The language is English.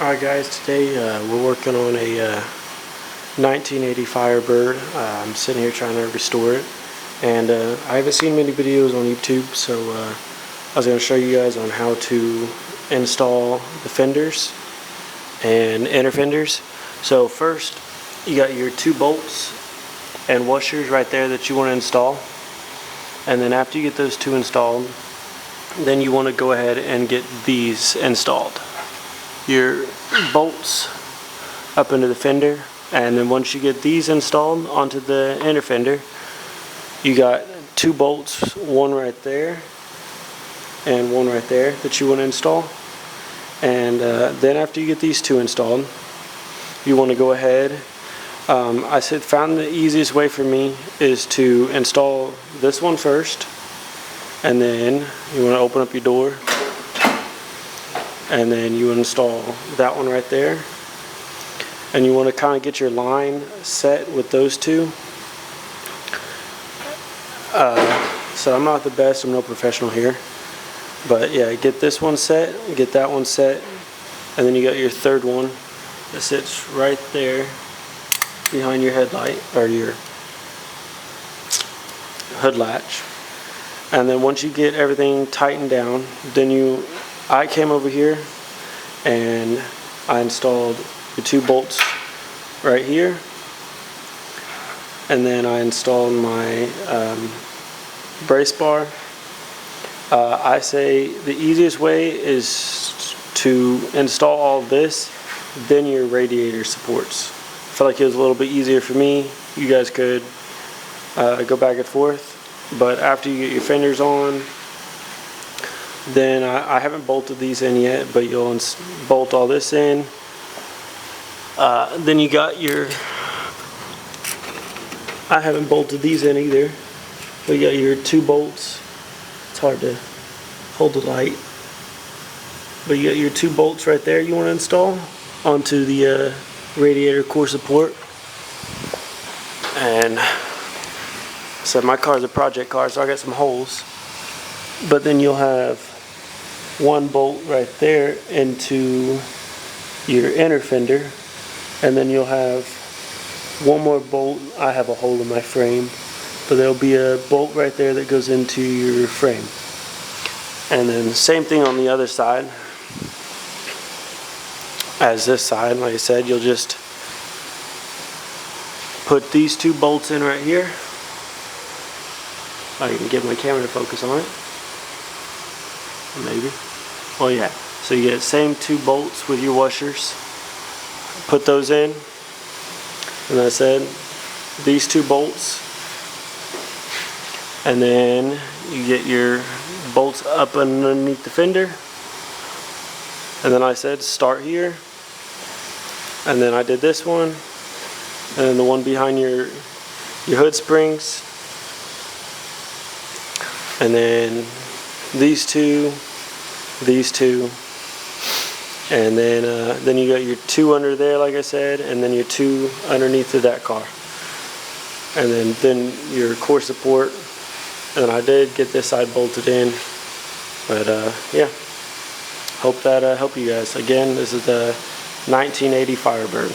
Alright guys, today we're working on a 1980 Firebird. I'm sitting here trying to restore it, and I haven't seen many videos on YouTube, so I was going to show you guys on how to install the fenders and inner fenders. So first, you got your 2 bolts and washers right there that you want to install, and then after you get those 2 installed, then you want to go ahead and get these installed. Your bolts up into the fender, and then once you get these installed onto the inner fender, you got 2 bolts, one right there and one right there that you want to install. And then after you get these 2 installed, you want to go ahead, I found the easiest way for me is to install this one first, and then you want to open up your door, and then you install that one right there, and you want to kind of get your line set with those 2. So I'm not the best, I'm no professional here, but yeah, get this one set, get that one set, and then you got your 3rd one that sits right there behind your headlight, or your hood latch. And then once you get everything tightened down, then I came over here and I installed the 2 bolts right here, and then I installed my brace bar. I say the easiest way is to install all this, then your radiator supports. I feel like it was a little bit easier for me. You guys could go back and forth, but after you get your fenders on, then I haven't bolted these in yet, but you'll bolt all this in. Then you got your, I haven't bolted these in either, but you got your 2 bolts. It's hard to hold the light, but you got your 2 bolts right there you want to install onto the radiator core support. And so my car is a project car, so I got some holes, but then you'll have 1 bolt right there into your inner fender, and then you'll have 1 more bolt. I have a hole in my frame, but there'll be a bolt right there that goes into your frame. And then same thing on the other side as this side. Like I said, you'll just put these 2 bolts in right here. I can get my camera to focus on it. Maybe. Oh yeah. So you get the same 2 bolts with your washers. Put those in. And I said these 2 bolts. And then you get your bolts up underneath the fender. And then I said start here. And then I did this one. And then the one behind your hood springs. And then these 2, and then you got your 2 under there, like I said, and then your 2 underneath of that car, and then your core support. And I did get this side bolted in, but yeah, hope that helped you guys. Again, this is the 1980 Firebird.